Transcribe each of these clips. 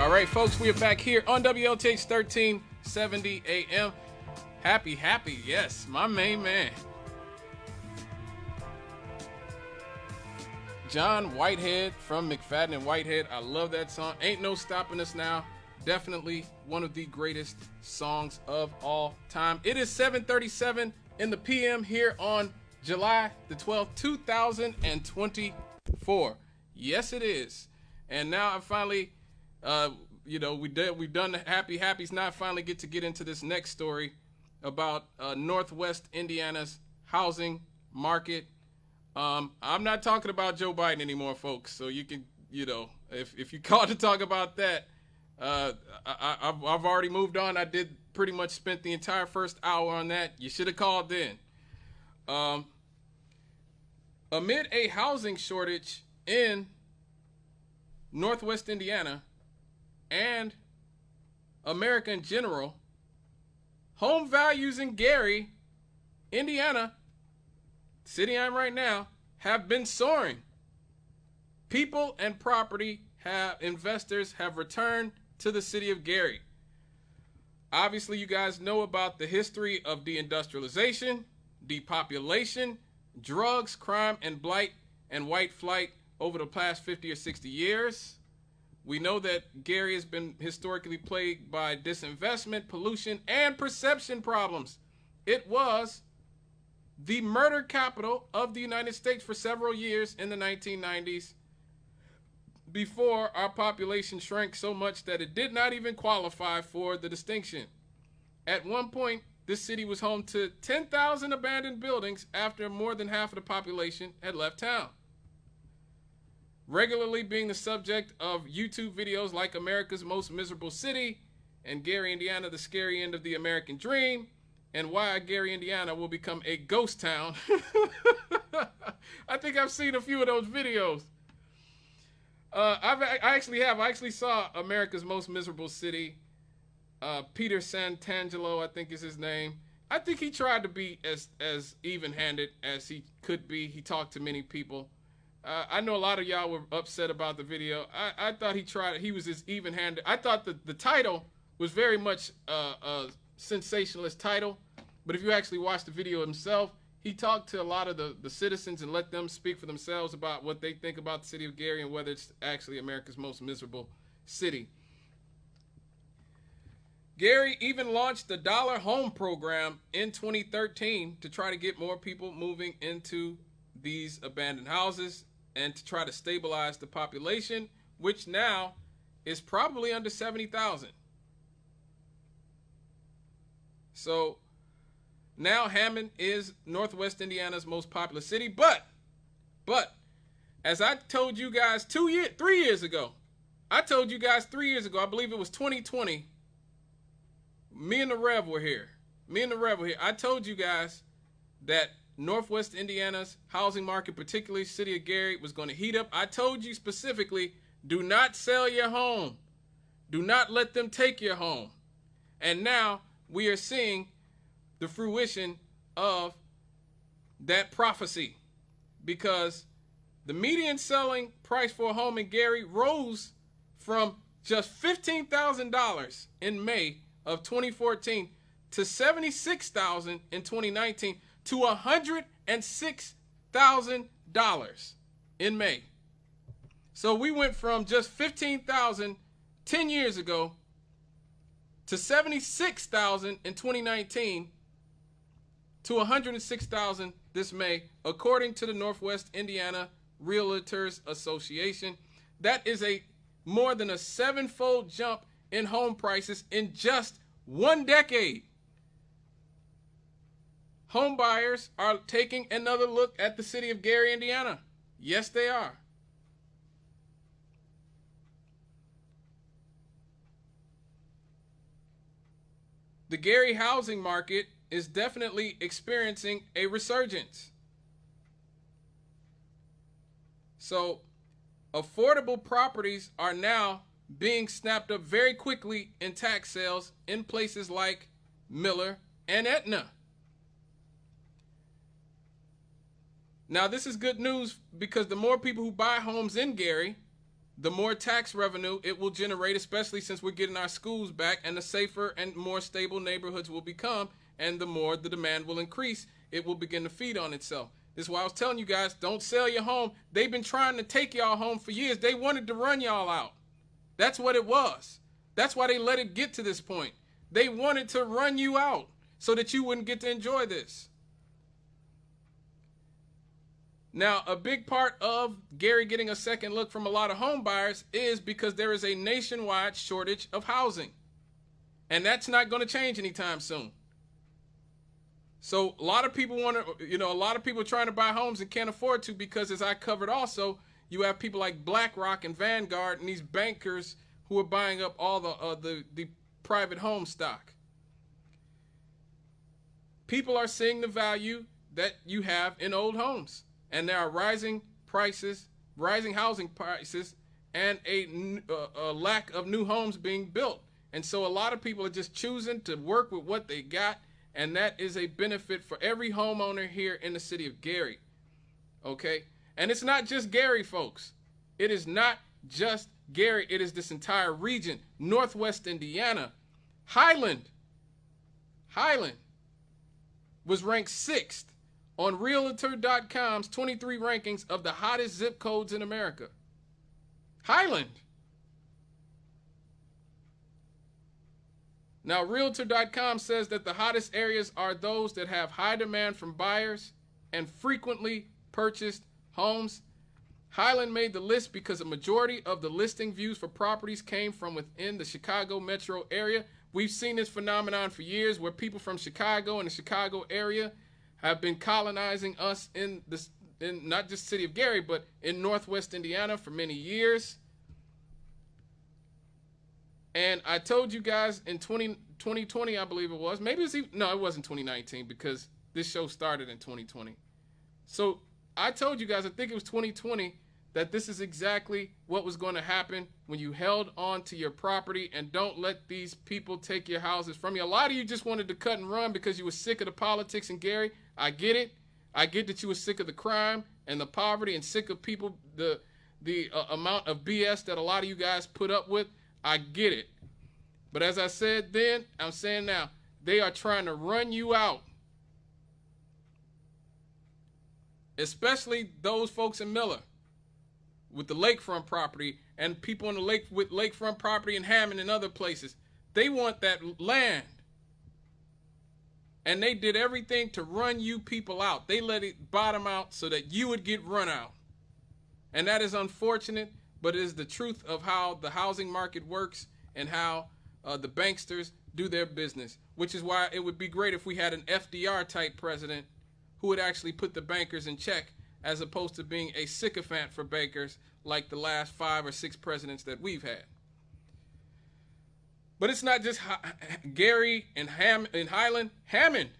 All right, folks, we are back here on WLTH 1370 AM. Happy, yes, my main man. John Whitehead from McFadden and Whitehead. I love that song. Ain't No Stopping Us Now. Definitely one of the greatest songs of all time. It is 7:37 in the PM here on July the 12th, 2024. Yes, it is. And now I finally, we've done the happies. Now I finally get to get into this next story about Northwest Indiana's housing market. I'm not talking about Joe Biden anymore, folks. So you can, if you called to talk about that, I've already moved on. I did pretty much spent the entire first hour on that. You should have called then. Amid a housing shortage in Northwest Indiana and America in general, home values in Gary, Indiana, city I'm right now, have been soaring. People and investors have returned to the city of Gary. Obviously, you guys know about the history of deindustrialization, depopulation, drugs, crime, and blight and white flight over the past 50 or 60 years. We know that Gary has been historically plagued by disinvestment, pollution, and perception problems. It was the murder capital of the United States for several years in the 1990s, before our population shrank so much that it did not even qualify for the distinction. At one point, this city was home to 10,000 abandoned buildings after more than half of the population had left town. Regularly being the subject of YouTube videos like America's Most Miserable City and Gary, Indiana, the scary end of the American dream, and why Gary, Indiana will become a ghost town. I think I've seen a few of those videos. I actually saw America's Most Miserable City. Peter Santangelo, I think is his name. I think he tried to be as even-handed as he could be. He talked to many people. I know a lot of y'all were upset about the video. I thought he was as even-handed. I thought the title was very much a sensationalist title. But if you actually watch the video himself, he talked to a lot of the citizens and let them speak for themselves about what they think about the city of Gary and whether it's actually America's most miserable city. Gary even launched the Dollar Home program in 2013 to try to get more people moving into these abandoned houses and to try to stabilize the population, which now is probably under 70,000. So now Hammond is Northwest Indiana's most popular city, but as I told you guys 3 years ago, I believe it was 2020, me and the Rev were here. I told you guys that Northwest Indiana's housing market, particularly city of Gary, was going to heat up. I told you specifically, do not sell your home. Do not let them take your home. And now we are seeing the fruition of that prophecy, because the median selling price for a home in Gary rose from just $15,000 in May of 2014 to $76,000 in 2019 to $106,000 in May. So we went from just $15,000 10 years ago to $76,000 in 2019 to $106,000 this May, according to the Northwest Indiana Realtors Association. That is more than a 7-fold jump in home prices in just 1 decade. Home buyers are taking another look at the city of Gary, Indiana. Yes, they are. The Gary housing market is definitely experiencing a resurgence. So affordable properties are now being snapped up very quickly in tax sales in places like Miller and Etna. Now, this is good news because the more people who buy homes in Gary, the more tax revenue it will generate, especially since we're getting our schools back, and the safer and more stable neighborhoods will become, and the more the demand will increase, it will begin to feed on itself. This is why I was telling you guys, don't sell your home. They've been trying to take y'all home for years. They wanted to run y'all out. That's what it was. That's why they let it get to this point. They wanted to run you out so that you wouldn't get to enjoy this. Now, a big part of Gary getting a second look from a lot of home buyers is because there is a nationwide shortage of housing. And that's not going to change anytime soon. So a lot of people want to, a lot of people are trying to buy homes and can't afford to because, as I covered also, you have people like BlackRock and Vanguard and these bankers who are buying up all the private home stock. People are seeing the value that you have in old homes. And there are rising prices, rising housing prices, and a lack of new homes being built. And so a lot of people are just choosing to work with what they got, and that is a benefit for every homeowner here in the city of Gary. Okay? And it's not just Gary, folks. It is not just Gary. It is this entire region. Northwest Indiana. Highland was ranked 6th on Realtor.com's 23 rankings of the hottest zip codes in America. Highland. Now, Realtor.com says that the hottest areas are those that have high demand from buyers and frequently purchased homes. Highland made the list because a majority of the listing views for properties came from within the Chicago metro area. We've seen this phenomenon for years where people from Chicago and the Chicago area have been colonizing us in not just the city of Gary, but in Northwest Indiana for many years. And I told you guys in 2020, I believe it was. Maybe it was no, it wasn't 2019 because this show started in 2020. So I told you guys, I think it was 2020, that this is exactly what was going to happen when you held on to your property and don't let these people take your houses from you. A lot of you just wanted to cut and run because you were sick of the politics in Gary. I get it. I get that you were sick of the crime and the poverty and sick of people, the amount of BS that a lot of you guys put up with. I get it. But as I said then, I'm saying now, they are trying to run you out. Especially those folks in Miller with the lakefront property and people on the lake with lakefront property in Hammond and other places. They want that land. And they did everything to run you people out. They let it bottom out so that you would get run out. And that is unfortunate, but it is the truth of how the housing market works and how the banksters do their business, which is why it would be great if we had an FDR type president who would actually put the bankers in check, as opposed to being a sycophant for bankers like the last 5 or 6 presidents that we've had. But it's not just Gary and Highland. Hammond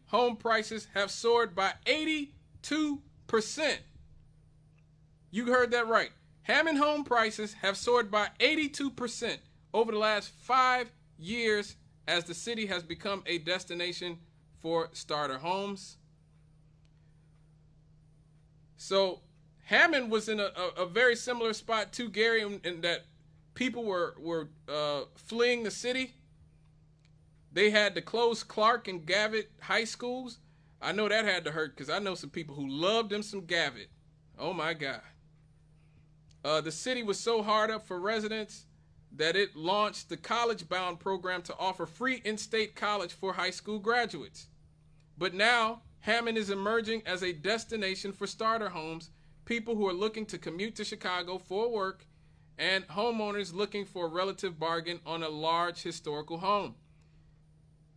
home prices have soared by 82%. You heard that right. Hammond home prices have soared by 82% over the last 5 years as the city has become a destination for starter homes. So Hammond was in a very similar spot to Gary in that people were fleeing the city. They had to close Clark and Gavitt high schools. I know that had to hurt because I know some people who loved them some Gavitt. Oh my God. The city was so hard up for residents that it launched the College Bound program to offer free in-state college for high school graduates. But now Hammond is emerging as a destination for starter homes, people who are looking to commute to Chicago for work, and homeowners looking for a relative bargain on a large historical home.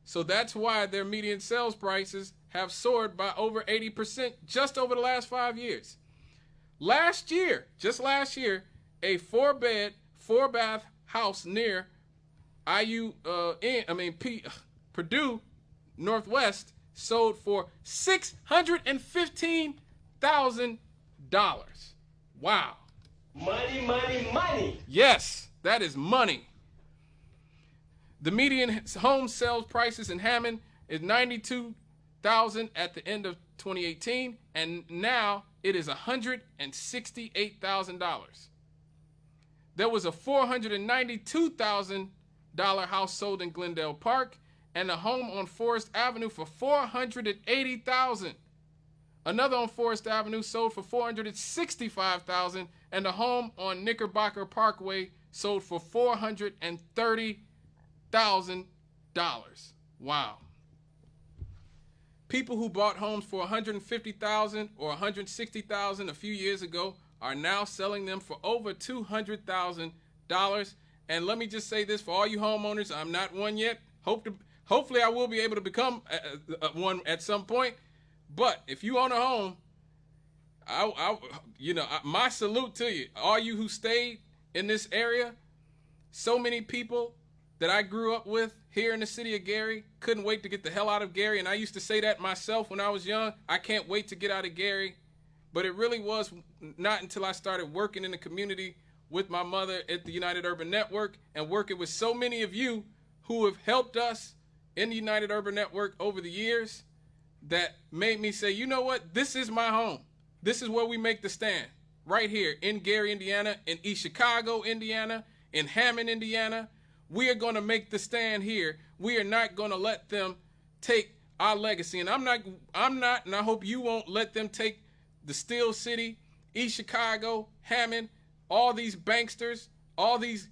So that's why their median sales prices have soared by over 80% just over the last 5 years. Just last year, a 4-bed, 4-bath house near Purdue Northwest sold for $615,000. Wow. Money, money, money. Yes, that is money. The median home sales prices in Hammond is $92,000 at the end of 2018, and now it is $168,000. there was a $492,000 house sold in Glendale Park, and a home on Forest Avenue for $480,000. Another on Forest Avenue sold for $465,000, and a home on Knickerbocker Parkway sold for $430,000. Wow. People who bought homes for $150,000 or $160,000 a few years ago are now selling them for over $200,000. And let me just say this for all you homeowners, I'm not one yet. Hopefully I will be able to become one at some point. But if you own a home, my salute to you. All you who stayed in this area, so many people that I grew up with here in the city of Gary couldn't wait to get the hell out of Gary. And I used to say that myself when I was young. I can't wait to get out of Gary. But it really was not until I started working in the community with my mother at the United Urban Network and working with so many of you who have helped us in the United Urban Network over the years that made me say, you know what? This is my home. This is where we make the stand. Right here in Gary, Indiana, in East Chicago, Indiana, in Hammond, Indiana. We are going to make the stand here. We are not going to let them take our legacy. And I'm not, and I hope you won't let them take the Steel City, East Chicago, Hammond, all these banksters, all these,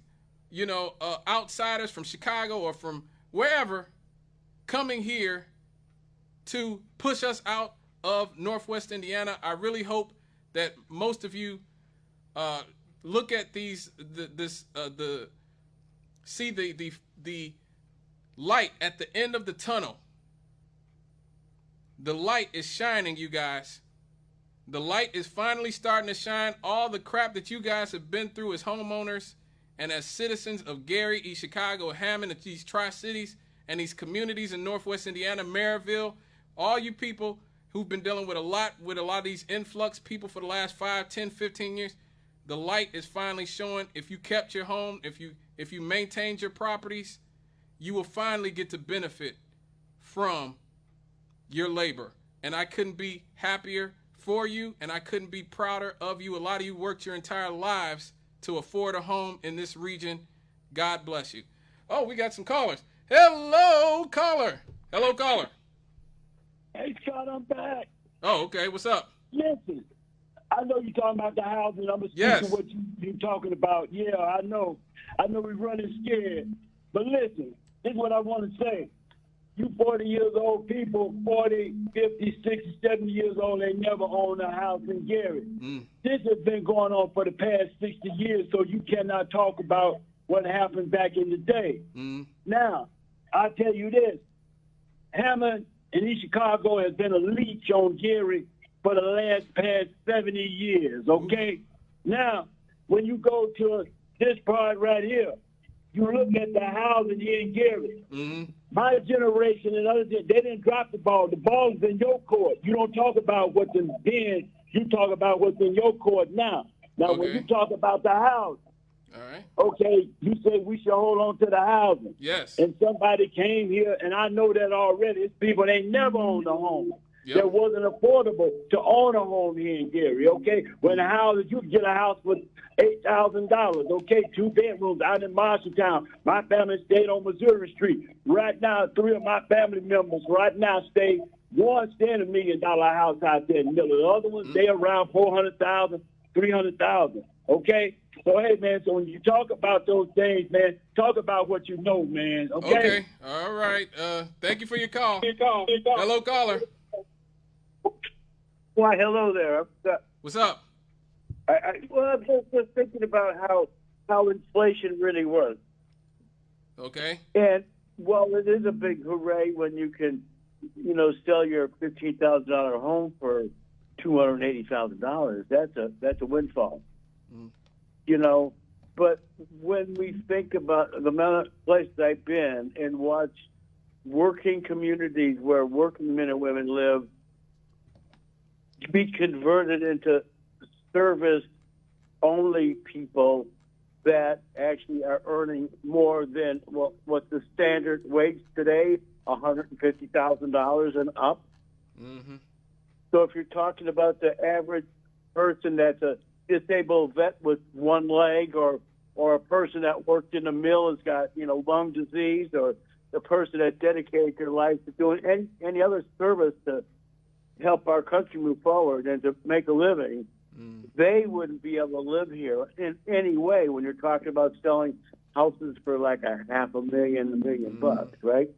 outsiders from Chicago or from wherever coming here to push us out of Northwest Indiana. I really hope that most of you look at see the light at the end of the tunnel. The light is shining, you guys. The light is finally starting to shine. All the crap that you guys have been through as homeowners and as citizens of Gary, East Chicago, Hammond, and these Tri-Cities and these communities in Northwest Indiana, Maryville, all you people who've been dealing with a lot of these influx people for the last 5, 10, 15 years, the light is finally showing. If you kept your home, if you maintained your properties, you will finally get to benefit from your labor. And I couldn't be happier for you, and I couldn't be prouder of you. A lot of you worked your entire lives to afford a home in this region. God bless you. Oh, we got some callers. Hello, caller. Hello, caller. Hey, Scott, I'm back. Oh, okay. What's up? Listen, I know you're talking about the housing. I'm Yes. to what you're talking about. Yeah, I know. I know we're running scared. But listen, this is what I want to say. You 40 years old people, 40, 50, 60, 70 years old, they never owned a house in Gary. This has been going on for the past 60 years, so you cannot talk about what happened back in the day. Now, I'll tell you this. Hammond and East Chicago has been a leech on Gary for the past 70 years, okay? Now, when you go to this part right here, you look at the housing here in Gary. My generation and others, they didn't drop the ball. The ball's in your court. You don't talk about what's in then. You talk about what's in your court now. Now, Okay. when you talk about the house, All right. okay, you say we should hold on to the housing. Yes. And somebody came here, and I know that already. It's people, they never owned a home. Yep. That wasn't affordable to own a home here in Gary, okay? When the houses, you could get a house for $8,000, okay? 2 bedrooms out in Marshalltown. My family stayed on Missouri Street. Right now, 3 of my family members right now stay. One stay in $1 million house out there in the middle. The other ones stay around $400,000, $300,000, okay? So, hey, man, so when you talk about those things, man, talk about what you know, man, okay? Okay. All right. Thank you for your call. Hello, caller. Why, hello there. What's up? I'm just thinking about how inflation really works. Okay. And, well, it is a big hooray when you can, sell your $15,000 home for $280,000. That's a windfall. But when we think about the amount of places I've been and watched working communities where working men and women live be converted into service-only people that actually are earning more than what the standard wage today, $150,000 and up. So if you're talking about the average person that's a disabled vet with one leg or or a person that worked in the mill has got, lung disease, or the person that dedicated their life to doing any other service to help our country move forward and to make a living, they wouldn't be able to live here in any way when you're talking about selling houses for like $500,000, $1 million bucks, right?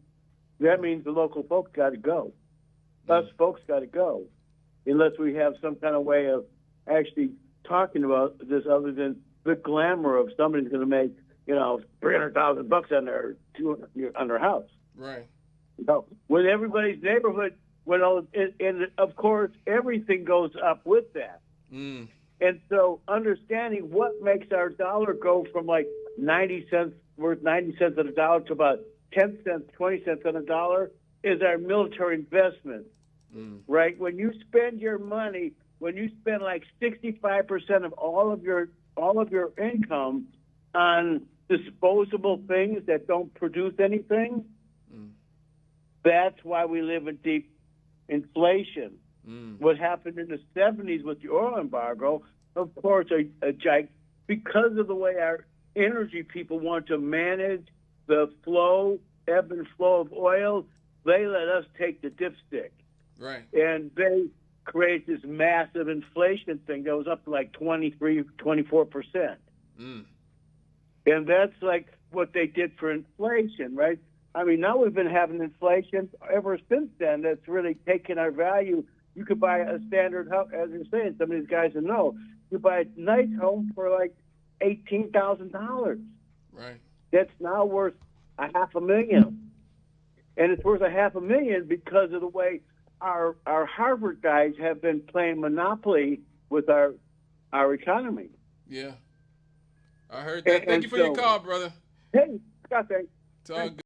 That means the local folks got to go. Us folks got to go, unless we have some kind of way of actually talking about this other than the glamour of somebody's going to make, $300,000 on their house. Right. When everybody's neighborhood, and of course everything goes up with that. And so understanding what makes our dollar go from like 90 cents, worth 90 cents on a dollar, to about 10 cents, 20 cents on a dollar is our military investment, right? When you spend your money, when you spend like 65% of all of your income on disposable things that don't produce anything, that's why we live in deep inflation. What happened in the 70s with the oil embargo, of course, because of the way our energy people want to manage the ebb and flow of oil, they let us take the dipstick. Right. And they create this massive inflation thing that was up to like 23, 24%. And that's like what they did for inflation, right? I mean, now we've been having inflation ever since then. That's really taken our value. You could buy a standard house, as you're saying, some of these guys will know. You buy a nice home for like $18,000. Right. That's now worth $500,000. And it's worth $500,000 because of the way our Harvard guys have been playing monopoly with our economy. Yeah. I heard that. Thank you for your call, brother. Hey, Scott, thanks. It's all good.